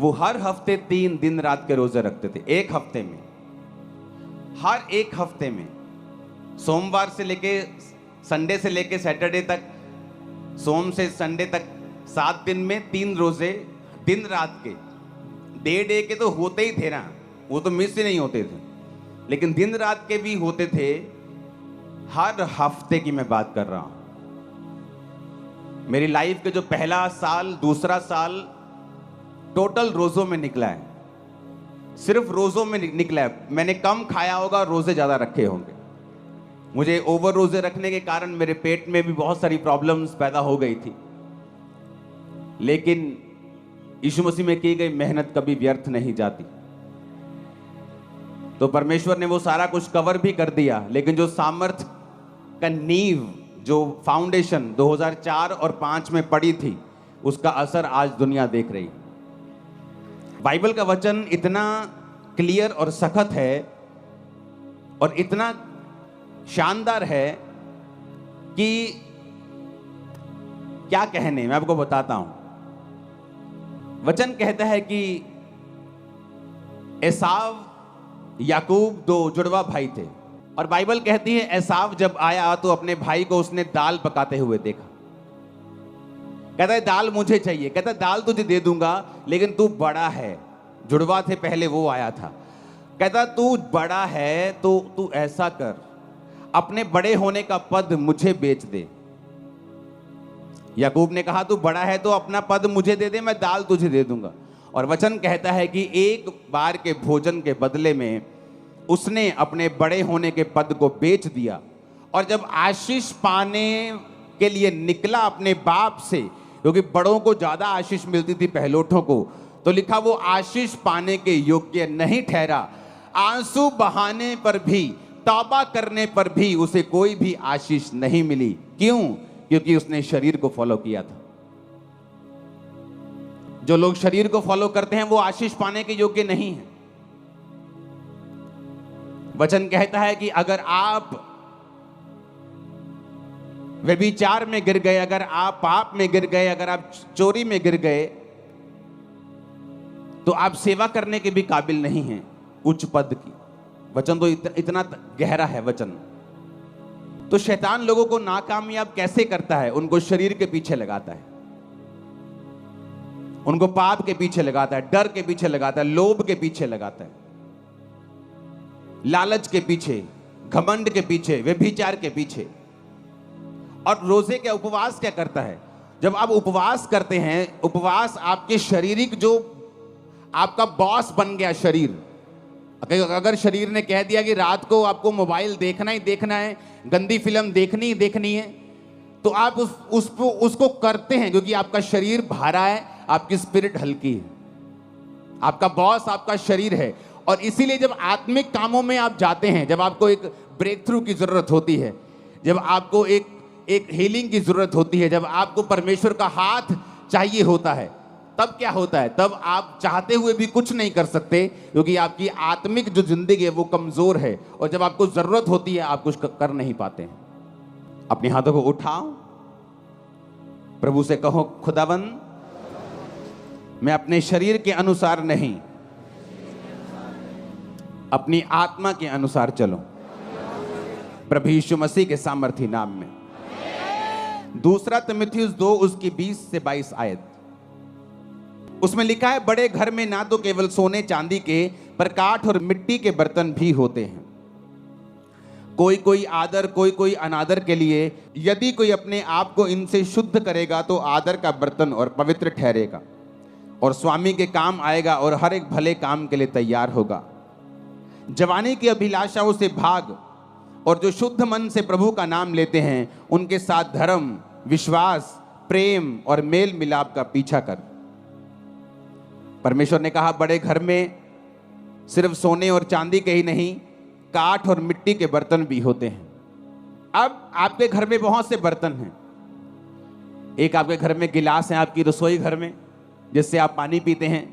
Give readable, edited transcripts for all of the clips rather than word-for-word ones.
वो हर हफ्ते 3 दिन रात के रोजे रखते थे, एक हफ्ते में, हर एक हफ्ते में, सोमवार से लेके संडे से लेके सैटरडे तक, सोम से संडे तक 7 दिन में 3 रोजे दिन रात के। डे के तो होते ही थे ना, वो तो मिस ही नहीं होते थे, लेकिन दिन रात के भी होते थे। हर हफ्ते की मैं बात कर रहा हूं। मेरी लाइफ के जो पहला साल, दूसरा साल टोटल रोजों में निकला है, सिर्फ रोजों में निकला है। मैंने कम खाया होगा, रोजे ज्यादा रखे होंगे। मुझे ओवर रोजे रखने के कारण मेरे पेट में भी बहुत सारी प्रॉब्लम्स पैदा हो गई थी, लेकिन यीशु मसीह में की गई मेहनत कभी व्यर्थ नहीं जाती। तो परमेश्वर ने वो सारा कुछ कवर भी कर दिया, लेकिन जो सामर्थ का नींव, जो फाउंडेशन 2004 और 5 में पड़ी थी, उसका असर आज दुनिया देख रही। बाइबल का वचन इतना क्लियर और सख्त है और इतना शानदार है कि क्या कहने, मैं आपको बताता हूं। वचन कहता है कि एसाव याकूब 2 जुड़वा भाई थे, और बाइबल कहती है एसाव जब आया तो अपने भाई को उसने दाल पकाते हुए देखा। कहता है दाल मुझे चाहिए। कहता है दाल तुझे दे दूंगा, लेकिन तू बड़ा है। जुड़वा थे पहले, वो आया था। कहता तू बड़ा है तो तू ऐसा कर, अपने बड़े होने का पद मुझे बेच दे। याकूब ने कहा तू बड़ा है तो अपना पद मुझे दे दे, मैं दाल तुझे दे दूंगा। और वचन कहता है कि एक बार के भोजन के बदले में उसने अपने बड़े होने के पद को बेच दिया। और जब आशीष पाने के लिए निकला अपने बाप से, क्योंकि बड़ों को ज्यादा आशीष मिलती थी पहलोठों को, तो लिखा वो आशीष पाने के योग्य नहीं ठहरा। आंसू बहाने पर भी, तौबा करने पर भी उसे कोई भी आशीष नहीं मिली। क्यों? क्योंकि उसने शरीर को फॉलो किया था। जो लोग शरीर को फॉलो करते हैं वो आशीष पाने के योग्य नहीं है। वचन कहता है कि अगर आप व्यभिचार में गिर गए, अगर आप पाप में गिर गए, अगर आप चोरी में गिर गए, तो आप सेवा करने के भी काबिल नहीं हैं उच्च पद की। वचन तो इतना गहरा है वचन। तो शैतान लोगों को नाकामयाब कैसे करता है? उनको शरीर के पीछे लगाता है, उनको पाप के पीछे लगाता है, डर के पीछे लगाता है, लोभ के पीछे लगाता है, लालच के पीछे, घमंड के पीछे, व्यभिचार के पीछे। और रोजे के उपवास क्या करता है? जब आप उपवास करते हैं, उपवास आपके शारीरिक, जो आपका बॉस बन गया शरीर। अगर शरीर ने कह दिया कि रात को आपको मोबाइल देखना ही देखना है, गंदी फिल्म देखनी ही देखनी है, तो आप उसको करते हैं, क्योंकि आपका शरीर भारा है, आपकी स्पिरिट हल्की है। आपका बॉस आपका शरीर है। और इसीलिए जब आत्मिक कामों में आप जाते हैं, जब आपको एक ब्रेक थ्रू की जरूरत होती है, जब आपको एक हीलिंग की जरूरत होती है, जब आपको परमेश्वर का हाथ चाहिए होता है, तब क्या होता है? तब आप चाहते हुए भी कुछ नहीं कर सकते, क्योंकि आपकी आत्मिक जो जिंदगी है वो कमजोर है। और जब आपको जरूरत होती है आप कुछ कर नहीं पाते हैं। अपने हाथों को उठाओ, प्रभु से कहो, खुदावन मैं अपने शरीर के अनुसार नहीं, अपनी आत्मा के अनुसार चलो, प्रभु यीशु मसीह के सामर्थी नाम में। दूसरा तिमुथियुस 2 उसकी 20 से 22 आयत, उसमें लिखा है बड़े घर में ना तो केवल सोने चांदी के, पर काठ और मिट्टी के बर्तन भी होते हैं। कोई कोई आदर, कोई कोई अनादर के लिए। यदि कोई अपने आप को इनसे शुद्ध करेगा तो आदर का बर्तन और पवित्र ठहरेगा और स्वामी के काम आएगा और हर एक भले काम के लिए तैयार होगा। जवानी की अभिलाषाओं से भाग, और जो शुद्ध मन से प्रभु का नाम लेते हैं उनके साथ धर्म, विश्वास, प्रेम और मेल मिलाप का पीछा कर। परमेश्वर ने कहा बड़े घर में सिर्फ सोने और चांदी के ही नहीं, काठ और मिट्टी के बर्तन भी होते हैं। अब आपके घर में बहुत से बर्तन हैं। एक आपके घर में गिलास है, आपकी रसोई घर में, जिससे आप पानी पीते हैं।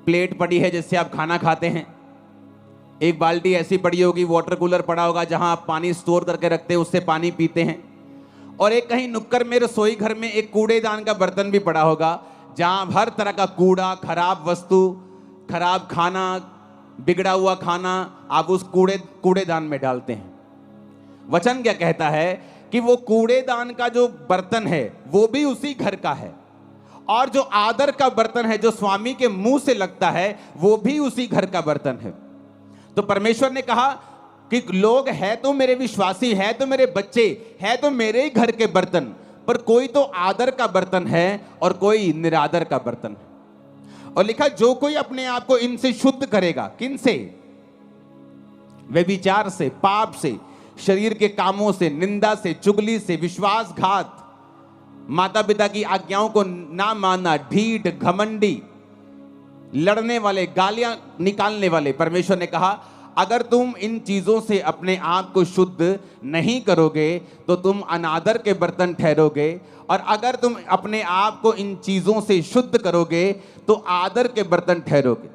प्लेट पड़ी है जिससे आप खाना खाते हैं। एक बाल्टी ऐसी पड़ी होगी, वाटर कूलर पड़ा होगा जहां आप पानी स्टोर करके रखते हैं, उससे पानी पीते हैं। और एक कहीं नुक्कड़ में रसोई घर में एक कूड़ेदान का बर्तन भी पड़ा होगा, जहां हर तरह का कूड़ा, खराब वस्तु, खराब खाना, बिगड़ा हुआ खाना आप उस कूड़ेदान में डालते हैं। वचन क्या कहता है कि वो कूड़ेदान का जो बर्तन है वो भी उसी घर का है, और जो आदर का बर्तन है जो स्वामी के मुंह से लगता है वो भी उसी घर का बर्तन है। तो परमेश्वर ने कहा कि लोग है तो मेरे विश्वासी, है तो मेरे बच्चे, है तो मेरे ही घर के बर्तन, पर कोई तो आदर का बर्तन है और कोई निरादर का बर्तन है। और लिखा जो कोई अपने आप को इनसे शुद्ध करेगा, किन से? व्यभिचार से, पाप से, शरीर के कामों से, निंदा से, चुगली से, विश्वासघात, माता पिता की आज्ञाओं को ना मानना, ढीठ, घमंडी, लड़ने वाले, गालियां निकालने वाले। परमेश्वर ने कहा अगर तुम इन चीजों से अपने आप को शुद्ध नहीं करोगे तो तुम अनादर के बर्तन ठहरोगे, और अगर तुम अपने आप को इन चीजों से शुद्ध करोगे तो आदर के बर्तन ठहरोगे।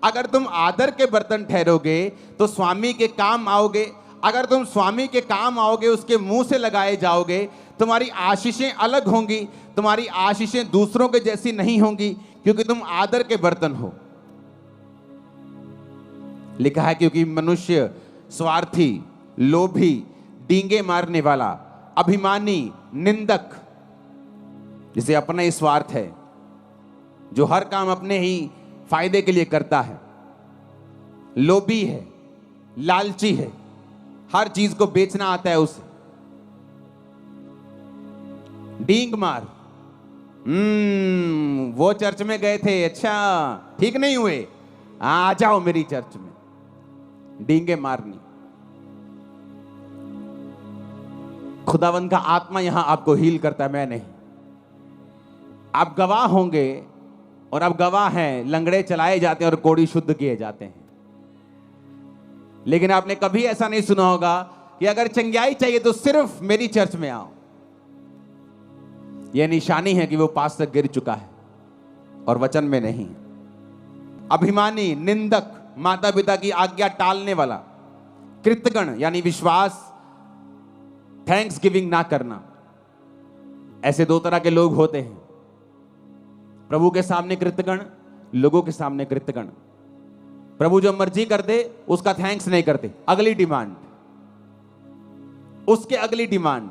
अगर तुम आदर के बर्तन ठहरोगे तो स्वामी के काम आओगे। अगर तुम स्वामी के काम आओगे, उसके मुंह से लगाए जाओगे, तुम्हारी आशीषें अलग होंगी, तुम्हारी आशीषें दूसरों के जैसी नहीं होंगी, क्योंकि तुम आदर के बर्तन हो। लिखा है क्योंकि मनुष्य स्वार्थी, लोभी, डींगे मारने वाला, अभिमानी, निंदक, जिसे अपना ही स्वार्थ है, जो हर काम अपने ही फायदे के लिए करता है, लोभी है, लालची है, हर चीज को बेचना आता है उसे, डींग मार, वो चर्च में गए थे, अच्छा ठीक नहीं हुए, आ जाओ मेरी चर्च में, डींगे मारनी। खुदावंद का आत्मा यहां आपको हील करता है, मैं नहीं। आप गवाह होंगे, और आप गवाह हैं, लंगड़े चलाए जाते हैं और कोढ़ी शुद्ध किए जाते हैं। लेकिन आपने कभी ऐसा नहीं सुना होगा कि अगर चंगाई चाहिए तो सिर्फ मेरी चर्च में आओ। यह निशानी है कि वो पास तक गिर चुका है और वचन में नहीं। अभिमानी, निंदक, माता पिता की आज्ञा टालने वाला, कृतज्ञ यानी विश्वास, थैंक्स गिविंग ना करना, ऐसे दो तरह के लोग होते हैं। प्रभु के सामने कृतज्ञ, लोगों के सामने कृतज्ञ। प्रभु जो मर्जी कर दे उसका थैंक्स नहीं करते, अगली डिमांड, उसके अगली डिमांड,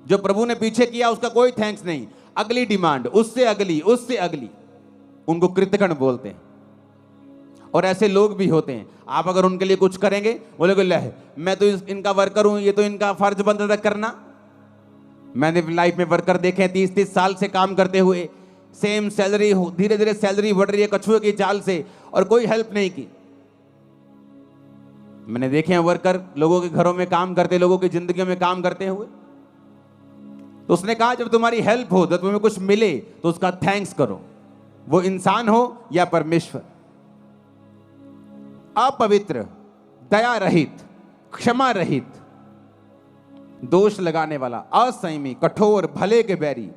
जो प्रभु ने पीछे किया उसका कोई थैंक्स नहीं, अगली डिमांड, उससे अगली, उससे अगली, उनको कृतज्ञ बोलते हैं। और ऐसे लोग भी होते हैं, आप अगर उनके लिए कुछ करेंगे, बोलेगे ले मैं तो इनका वर्कर हूं, ये तो इनका फर्ज बनता था करना। मैंने लाइफ में वर्कर देखे 30-30 साल से काम करते हुए, सेम सैलरी, धीरे धीरे सैलरी बढ़ रही है कछुए की चाल से, और कोई हेल्प नहीं की। मैंने देखे हैं वर्कर लोगों के घरों में काम करते, लोगों की जिंदगी में काम करते हुए। तो उसने कहा जब तुम्हारी हेल्प हो, जब तुम्हें कुछ मिले तो उसका थैंक्स करो, वो इंसान हो या परमेश्वर। अपवित्र, दया रहित, क्षमा रहित, दोष लगाने वाला, असंयमी, कठोर, भले के बैरी,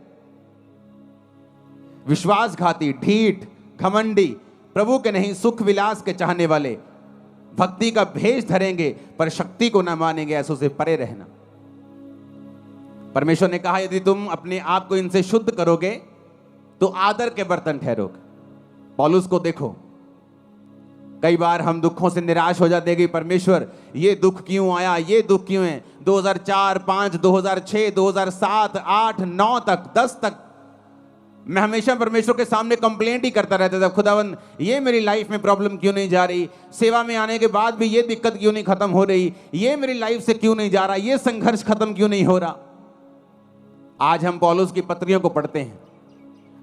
विश्वासघाती, ढीठ, घमंडी, प्रभु के नहीं सुख विलास के चाहने वाले, भक्ति का भेष धरेंगे पर शक्ति को न मानेंगे, ऐसों से परे रहना। परमेश्वर ने कहा यदि तुम अपने आप को इनसे शुद्ध करोगे तो आदर के बर्तन ठहरोगे। पौलुस को देखो, कई बार हम दुखों से निराश हो जाते हैं कि परमेश्वर ये दुख क्यों आया, ये दुख क्यों है। 2004, 5, 2006, 2007, 8, 9 तक, 10 तक मैं हमेशा परमेश्वर के सामने कंप्लेंट ही करता रहता था, खुदावन ये मेरी लाइफ में प्रॉब्लम क्यों नहीं जा रही, सेवा में आने के बाद भी ये दिक्कत क्यों नहीं खत्म हो रही, ये मेरी लाइफ से क्यों नहीं जा रहा, ये संघर्ष खत्म क्यों नहीं हो रहा। आज हम पौलुस की पत्रियों को पढ़ते हैं।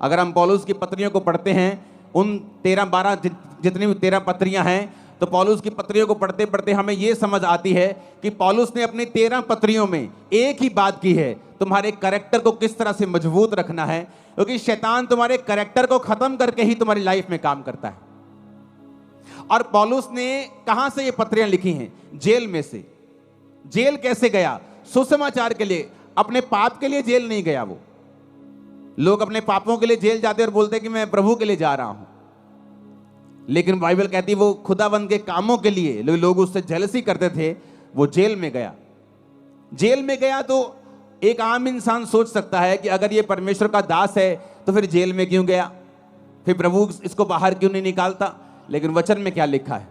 अगर हम पौलुस की पत्रियों को पढ़ते हैं, उन 13-12 जितनी भी 13 पत्रियां हैं, तो पौलुस की पत्रियों को पढ़ते पढ़ते हमें यह समझ आती है कि पौलुस ने अपनी 13 पत्रियों में एक ही बात की है, तुम्हारे कैरेक्टर को किस तरह से मजबूत रखना है, क्योंकि शैतान तुम्हारे कैरेक्टर को खत्म करके ही तुम्हारी लाइफ में काम करता है। और पौलुस ने कहां से ये पत्रियां लिखी हैं? जेल में से। जेल कैसे गया? सुसमाचार के लिए, अपने पाप के लिए जेल नहीं गया। वो लोग अपने पापों के लिए जेल जाते और बोलते कि मैं प्रभु के लिए जा रहा हूं, लेकिन बाइबल कहती है वो खुदावंद के कामों के लिए, लोग उससे जेलसी करते थे, वो जेल में गया। जेल में गया तो एक आम इंसान सोच सकता है कि अगर ये परमेश्वर का दास है तो फिर जेल में क्यों गया, फिर प्रभु इसको बाहर क्यों नहीं निकालता। लेकिन वचन में क्या लिखा है,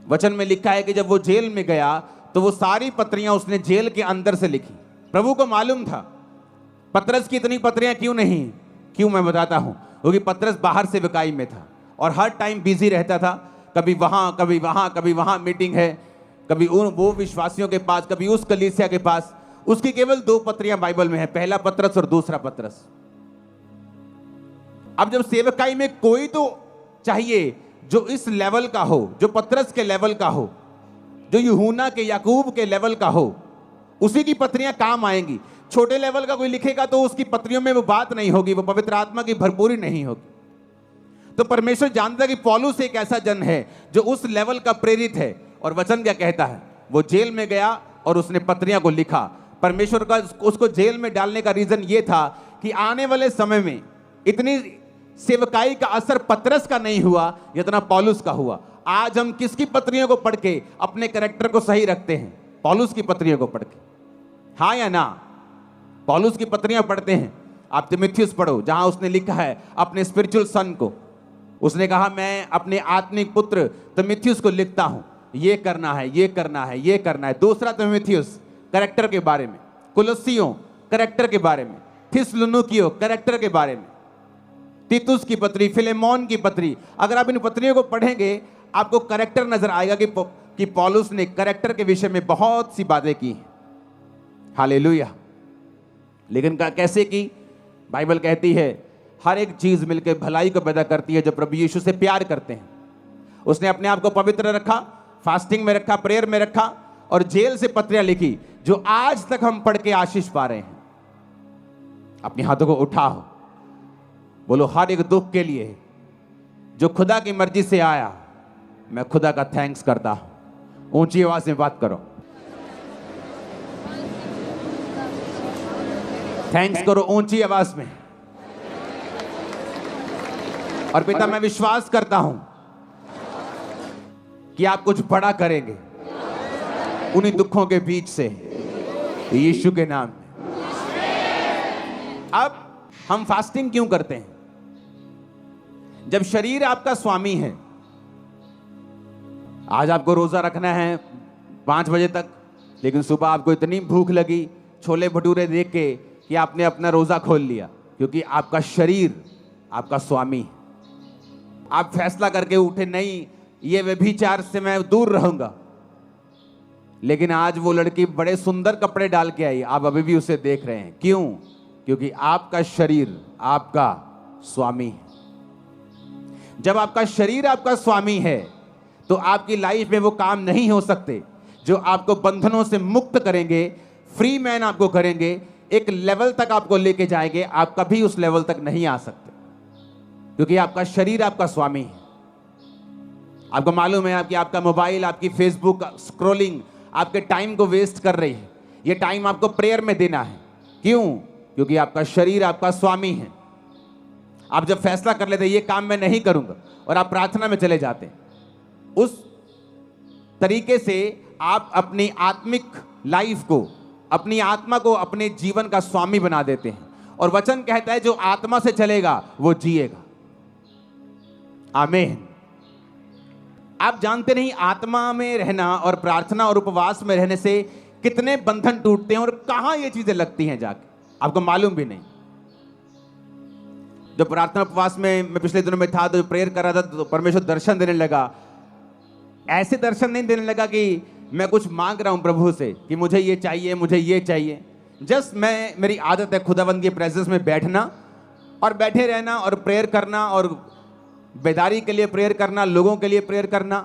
वचन में लिखा है कि जब वो जेल में गया तो वो सारी पत्रियां उसने जेल के अंदर से लिखी। प्रभु को मालूम था पतरस की इतनी पत्रियां क्यों नहीं, क्यों मैं बताता हूं, क्योंकि पतरस बाहर से विकाई में था और हर टाइम बिजी रहता था, कभी वहां कभी वहां कभी वहां मीटिंग है, कभी वो विश्वासियों के पास, कभी उस कलीसिया के पास। उसकी केवल 2 पत्रियां बाइबल में है, पहला पतरस और दूसरा पतरस। अब जब सेवकाई में कोई तो चाहिए जो इस लेवल का हो, जो पतरस के लेवल का हो, जो यूहन्ना के याकूब के लेवल का हो, उसी की पत्रियां काम आएंगी। छोटे लेवल का कोई लिखेगा तो उसकी पत्रियों में वो बात नहीं होगी, वो पवित्र आत्मा की भरपूरी नहीं होगी। तो परमेश्वर जानता है कि पौलुस एक ऐसा जन है जो उस लेवल का प्रेरित है। और वचन क्या कहता है, वो जेल में गया और उसने पत्रियां को लिखा। परमेश्वर का उसको जेल में डालने का रीजन ये था कि आने वाले समय में इतनी सेवकाई का असर पतरस का नहीं हुआ जितना पौलुस का हुआ। आज हम किसकी पत्रियों को पढ़ के अपने कैरेक्टर को सही रखते हैं? पौलुस की पत्रियों को पढ़ के, हाँ या ना? पौलुस की पत्रियां पढ़ते हैं। आप तीमुथियुस पढ़ो, जहां उसने लिखा है अपने स्पिरिचुअल सन को, उसने कहा मैं अपने आत्मिक पुत्र तीमुथियुस को लिखता हूं, ये करना है, ये करना है, ये करना है। दूसरा तीमुथियुस कैरेक्टर के बारे में, कुलस्सियों कैरेक्टर के बारे में, थिस्सलुनीकियों कैरेक्टर के बारे में, तीतुस की पत्री, फिलेमोन की पत्री। अगर आप इन पत्रियों को पढ़ेंगे आपको कैरेक्टर नजर आएगा कि पौलुस ने कैरेक्टर के विषय में बहुत सी बातें की हैं। हालेलुया। लेकिन कैसे की? बाइबल कहती है हर एक चीज मिलकर भलाई को पैदा करती है जो प्रभु यीशु से प्यार करते हैं। उसने अपने आप को पवित्र रखा, फास्टिंग में रखा, प्रेयर में रखा और जेल से पत्रियां लिखी जो आज तक हम पढ़ के आशीष पा रहे हैं। अपने हाथों को उठाओ, बोलो हर एक दुख के लिए जो खुदा की मर्जी से आया, मैं खुदा का थैंक्स करता हूं। ऊंची आवाज में बात करो, थैंक्स करो ऊंची आवाज में। और पिता मैं विश्वास करता हूं कि आप कुछ बड़ा करेंगे उन्हीं दुखों के बीच से, यीशु के नाम में। अब हम फास्टिंग क्यों करते हैं? जब शरीर आपका स्वामी है, आज आपको रोजा रखना है 5 बजे तक, लेकिन सुबह आपको इतनी भूख लगी छोले भटूरे देख के कि आपने अपना रोजा खोल लिया, क्योंकि आपका शरीर आपका स्वामी है। आप फैसला करके उठे नहीं ये व्यभिचार से मैं दूर रहूंगा, लेकिन आज वो लड़की बड़े सुंदर कपड़े डाल के आई, आप अभी भी उसे देख रहे हैं। क्यों? क्योंकि आपका शरीर आपका स्वामी है। जब आपका शरीर आपका स्वामी है तो आपकी लाइफ में वो काम नहीं हो सकते जो आपको बंधनों से मुक्त करेंगे, फ्री मैन आपको करेंगे, एक लेवल तक आपको लेके जाएंगे। आप कभी उस लेवल तक नहीं आ सकते क्योंकि आपका शरीर आपका स्वामी है। आपको मालूम है कि आपका मोबाइल, आपकी फेसबुक स्क्रॉलिंग आपके टाइम को वेस्ट कर रही है। ये टाइम आपको प्रेयर में देना है। क्यों? क्योंकि आपका शरीर आपका स्वामी है। आप जब फैसला कर लेते ये काम मैं नहीं करूंगा और आप प्रार्थना में चले जाते हैं, उस तरीके से आप अपनी आत्मिक लाइफ को, अपनी आत्मा को अपने जीवन का स्वामी बना देते हैं। और वचन कहता है जो आत्मा से चलेगा वो जिएगा। आमीन। आप जानते नहीं आत्मा में रहना और प्रार्थना और उपवास में रहने से कितने बंधन टूटते हैं और कहां ये चीजें लगती हैं जाके, आपको मालूम भी नहीं। जब प्रार्थना उपवास में मैं पिछले दिनों में था तो प्रेयर कर रहा था तो परमेश्वर दर्शन देने लगा। ऐसे दर्शन नहीं देने लगा कि मैं कुछ मांग रहा हूं प्रभु से कि मुझे ये चाहिए, मुझे ये चाहिए। जस्ट मेरी आदत है खुदावंद की प्रेजेंस में बैठना और बैठे रहना और प्रेयर करना और बेदारी के लिए प्रेयर करना, लोगों के लिए प्रेयर करना।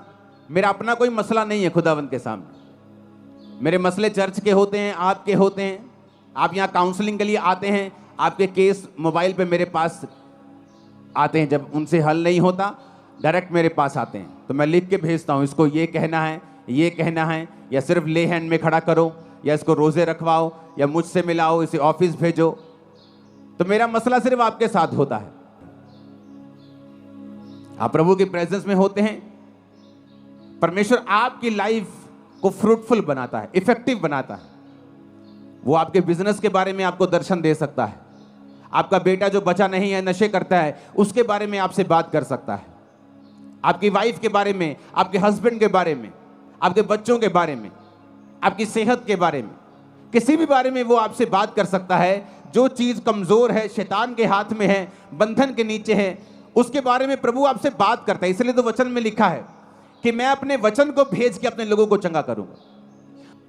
मेरा अपना कोई मसला नहीं है खुदावंद के सामने। मेरे मसले चर्च के होते हैं, आपके होते हैं। आप यहाँ काउंसलिंग के लिए आते हैं, आपके केस मोबाइल पे मेरे पास आते हैं। जब उनसे हल नहीं होता डायरेक्ट मेरे पास आते हैं तो मैं लिख के भेजता हूँ, इसको ये कहना है, ये कहना है, या सिर्फ ले हैंड में खड़ा करो, या इसको रोजे रखवाओ, या मुझसे मिलाओ, इसे ऑफिस भेजो। तो मेरा मसला सिर्फ आपके साथ होता है। आप प्रभु की प्रेजेंस में होते हैं, परमेश्वर आपकी लाइफ को फ्रूटफुल बनाता है, इफेक्टिव बनाता है। वो आपके बिजनेस के बारे में आपको दर्शन दे सकता है, आपका बेटा जो बचा नहीं है, नशे करता है, उसके बारे में आपसे बात कर सकता है। आपकी वाइफ के बारे में, आपके हस्बैंड के बारे में, आपके बच्चों के बारे में, आपकी सेहत के बारे में, किसी भी बारे में वो आपसे बात कर सकता है। जो चीज कमजोर है, शैतान के हाथ में है, बंधन के नीचे है, उसके बारे में प्रभु आपसे बात करता है। इसलिए तो वचन में लिखा है कि मैं अपने वचन को भेज के अपने लोगों को चंगा करूंगा।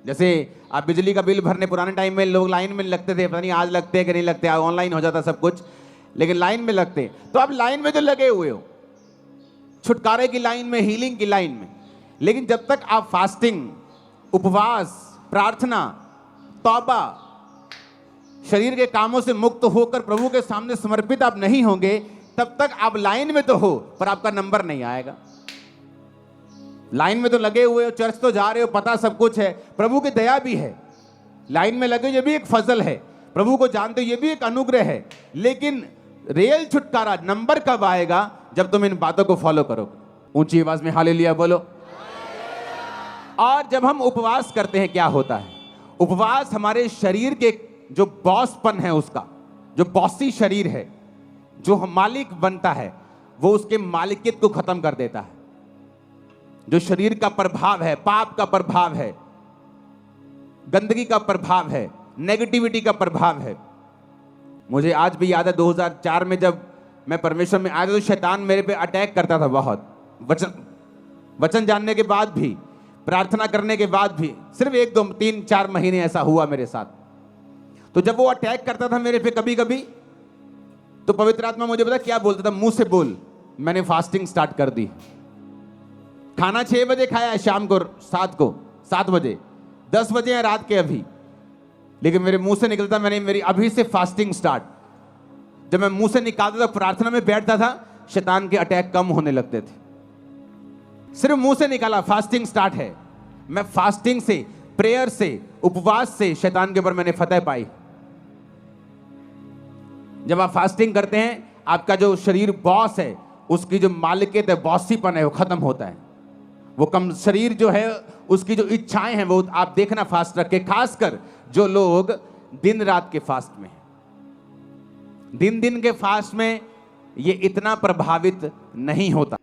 जैसे आप बिजली का बिल भरने, पुराने टाइम में लोग लाइन में लगते थे, पता नहीं आज लगते हैं कि नहीं लगते, ऑनलाइन हो जाता सब कुछ, लेकिन लाइन में लगते। तो आप लाइन में तो लगे हुए हो, छुटकारे की लाइन में, हीलिंग की लाइन में, लेकिन जब तक आप फास्टिंग, उपवास, प्रार्थना, तौबा, शरीर के कामों से मुक्त होकर प्रभु के सामने समर्पित आप नहीं होंगे, तब तक आप लाइन में तो हो पर आपका नंबर नहीं आएगा। लाइन में तो लगे हुए हो, चर्च तो जा रहे हो, पता सब कुछ है, प्रभु की दया भी है, लाइन में लगे, ये भी एक फजल है, प्रभु को जानते हो, ये भी एक अनुग्रह है। लेकिन रियल छुटकारा, नंबर कब आएगा? जब तुम इन बातों को फॉलो करो। ऊंची आवाज में हालेलुया बोलो। और जब हम उपवास करते हैं क्या होता है? उपवास हमारे शरीर के जो बॉसपन है, उसका जो बॉसी शरीर है, जो मालिक बनता है, वो उसके मालिकियत को खत्म कर देता है। जो शरीर का प्रभाव है, पाप का प्रभाव है, गंदगी का प्रभाव है, नेगेटिविटी का प्रभाव है। मुझे आज भी याद है 2004 में जब मैं परमेश्वर में आया तो शैतान मेरे पे अटैक करता था बहुत। वचन जानने के बाद भी, प्रार्थना करने के बाद भी, सिर्फ 1 2 3 4 महीने ऐसा हुआ मेरे साथ। तो जब वो अटैक करता था मेरे पे कभी कभी, तो पवित्र आत्मा मुझे पता क्या बोलता था? मुंह से बोल। मैंने फास्टिंग स्टार्ट कर दी। खाना 6 बजे खाया है, शाम को 7 बजे, 10 बजे है रात के अभी, लेकिन मेरे मुंह से निकलता, मैंने मेरी अभी से फास्टिंग स्टार्ट। जब मैं मुंह से निकालता था, प्रार्थना में बैठता था, शैतान के अटैक कम होने लगते थे। सिर्फ मुंह से निकाला, फास्टिंग स्टार्ट है। मैं फास्टिंग से, प्रेयर से, उपवास से शैतान के ऊपर मैंने फतह पाई। जब आप फास्टिंग करते हैं, आपका जो शरीर बॉस है, उसकी जो मालिकियत है, बॉसीपन है, वो खत्म होता है। वो कम शरीर जो है, उसकी जो इच्छाएं हैं, वो आप देखना फास्ट रख के, खासकर जो लोग दिन रात के फास्ट में, दिन के फास्ट में ये इतना प्रभावित नहीं होता।